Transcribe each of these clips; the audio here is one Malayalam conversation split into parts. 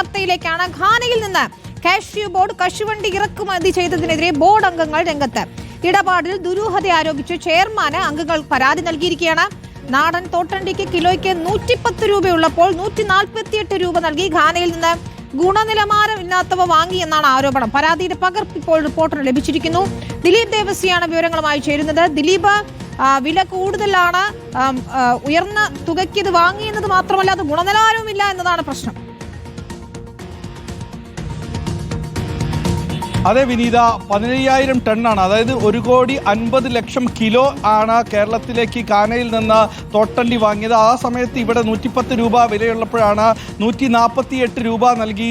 വാർത്തയിലേക്കാണ്. ഘാനയിൽ നിന്ന് കാഷ്യൂ ബോർഡ് കശുവണ്ടി ഇറക്കുമതി ചെയ്തതിനെതിരെ ബോർഡ് അംഗങ്ങൾ രംഗത്ത്. ഇടപാടിൽ ദുരൂഹത ആരോപിച്ച് ചെയർമാന് അംഗങ്ങൾ പരാതി നൽകിയിരിക്കുകയാണ്. നാടൻ തോട്ടണ്ടിക്ക് കിലോയ്ക്ക് 110 രൂപയുള്ളപ്പോൾ 148 രൂപ നൽകി ഘാനയിൽ നിന്ന് ഗുണനിലവാരമില്ലാത്തവ വാങ്ങിയെന്നാണ് ആരോപണം. പരാതിയുടെ പകർപ്പ് ഇപ്പോൾ റിപ്പോർട്ടറിന് ലഭിച്ചിരിക്കുന്നു. ദിലീപ് ദേവസിയാണ് വിവരങ്ങളുമായി ചേരുന്നത്. ദിലീപ്, വില കൂടുതലാണ്, ഉയർന്ന തുകയ്ക്ക് ഇത് വാങ്ങിയെന്നത് മാത്രമല്ല അത് ഗുണനിലവാരവുമില്ല എന്നതാണ് പ്രശ്നം. അതെ വിനീത, 15,000 ടണ്ണാണ്, അതായത് 1,50,00,000 കിലോ ആണ് കേരളത്തിലേക്ക് ഘാനയിൽ നിന്ന് തോട്ടണ്ടി വാങ്ങിയത്. ആ സമയത്ത് ഇവിടെ 110 രൂപ വിലയുള്ളപ്പോഴാണ് 148 രൂപ നൽകി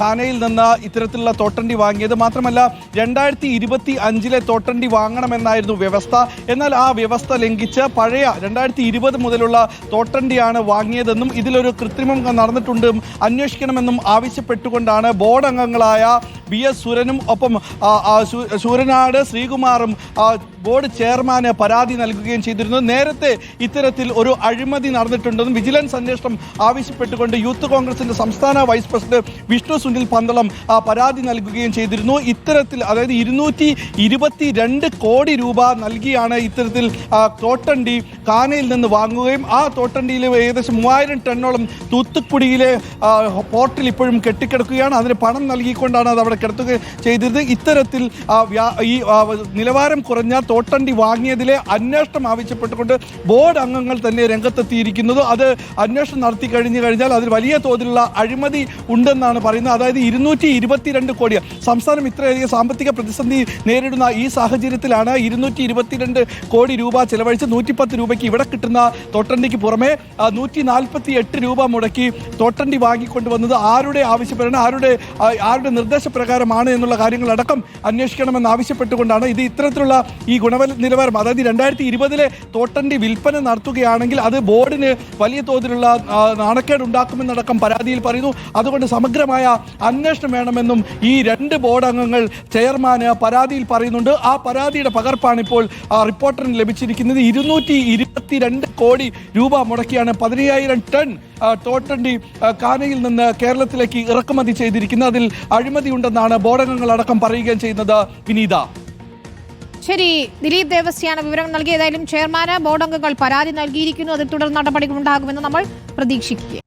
ഘാനയിൽ നിന്ന് ഇത്തരത്തിലുള്ള തോട്ടണ്ടി വാങ്ങിയത്. മാത്രമല്ല 2025 തോട്ടണ്ടി വാങ്ങണമെന്നായിരുന്നു വ്യവസ്ഥ. എന്നാൽ ആ വ്യവസ്ഥ ലംഘിച്ച് പഴയ 2020 മുതലുള്ള തോട്ടണ്ടിയാണ് വാങ്ങിയതെന്നും ഇതിലൊരു കൃത്രിമം നടന്നിട്ടുണ്ടെന്നും അന്വേഷിക്കണമെന്നും ആവശ്യപ്പെട്ടുകൊണ്ടാണ് ബോർഡ് അംഗങ്ങളായ BS സുരനും ഒപ്പം ശൂരനാട് ശ്രീകുമാറും ബോർഡ് ചെയർമാന് പരാതി നൽകുകയും ചെയ്തിരുന്നു. നേരത്തെ ഇത്തരത്തിൽ ഒരു അഴിമതി നടന്നിട്ടുണ്ടെന്നും വിജിലൻസ് അന്വേഷണം ആവശ്യപ്പെട്ടുകൊണ്ട് യൂത്ത് കോൺഗ്രസിന്റെ സംസ്ഥാന വൈസ് പ്രസിഡന്റ് വിഷ്ണു സുനിൽ പന്തളം പരാതി നൽകുകയും ചെയ്തിരുന്നു. ഇത്തരത്തിൽ അതായത് 222 കോടി രൂപ നൽകിയാണ് ഇത്തരത്തിൽ തോട്ടണ്ടി ഘാനയിൽ നിന്ന് വാങ്ങുകയും ആ തോട്ടണ്ടിയിൽ ഏകദേശം 3000 ടണ്ണോളം തൂത്തുക്കുടിയിലെ പോർട്ടിൽ ഇപ്പോഴും കെട്ടിക്കിടക്കുകയാണ്. അതിന് പണം നൽകിക്കൊണ്ടാണ് അത് അവിടെ കിടത്തുക ചെയ്തത്. ഇത്തരത്തിൽ ഈ നിലവാരം കുറഞ്ഞ തോട്ടണ്ടി വാങ്ങിയതിലെ അന്വേഷണം ആവശ്യപ്പെട്ടുകൊണ്ട് ബോർഡ് അംഗങ്ങൾ തന്നെ രംഗത്തെത്തിയിരിക്കുന്നത്. അത് അന്വേഷണം നടത്തി കഴിഞ്ഞാൽ അതിൽ വലിയ തോതിലുള്ള അഴിമതി ഉണ്ടെന്നാണ് പറയുന്നത്. അതായത് 222 കോടി, സംസ്ഥാനം ഇത്രയധികം സാമ്പത്തിക പ്രതിസന്ധി നേരിടുന്ന ഈ സാഹചര്യത്തിലാണ് 222 കോടി രൂപ ചെലവഴിച്ച് 110 രൂപയ്ക്ക് ഇവിടെ കിട്ടുന്ന തോട്ടണ്ടിക്ക് പുറമെ 148 രൂപ മുടക്കി തോട്ടണ്ടി വാങ്ങിക്കൊണ്ടുവന്നത് ആരുടെ ആവശ്യപ്പെടണം, ആരുടെ നിർദ്ദേശപ്രകാരമാണ് എന്നുള്ള കാര്യങ്ങളടക്കം അന്വേഷിക്കണമെന്ന് ആവശ്യപ്പെട്ടുകൊണ്ടാണ് ഇത് ഇത്തരത്തിലുള്ള ഈ ഗുണനിലവാരം, അതായത് 2020 തോട്ടണ്ടി വിൽപ്പന നടത്തുകയാണെങ്കിൽ അത് ബോർഡിന് വലിയ തോതിലുള്ള നാണക്കേട് ഉണ്ടാക്കുമെന്നടക്കം പരാതിയിൽ പറയുന്നു. അതുകൊണ്ട് സമഗ്രമായ അന്വേഷണം വേണമെന്നും ഈ 2 ബോർഡ് അംഗങ്ങൾ ചെയർമാന് പരാതിയിൽ പറയുന്നുണ്ട്. ആ പരാതിയുടെ പകർപ്പാണ് ഇപ്പോൾ റിപ്പോർട്ടറിന് ലഭിച്ചിരിക്കുന്നത്. 222 കോടി രൂപ മുടക്കിയാണ് 15,000 ടൺ തോട്ടണ്ടി ഘാനയിൽ നിന്ന് കേരളത്തിലേക്ക് ഇറക്കുമതി ചെയ്തിരിക്കുന്നത്. അതിൽ അഴിമതി ഉണ്ടെന്നാണ് ബോർഡ് അംഗങ്ങൾ അടക്കം പറയുകയും ചെയ്യുന്നത്. വിനീത, ശരി, ദിലീപ് ദേവസ്യാണ് വിവരം നൽകിയതായാലും ചെയർമാന് ബോർഡ് അംഗങ്ങൾ പരാതി നൽകിയിരിക്കുന്നു. അതിൽ തുടർ നടപടികൾ ഉണ്ടാകുമെന്ന് നമ്മൾ പ്രതീക്ഷിക്കുക.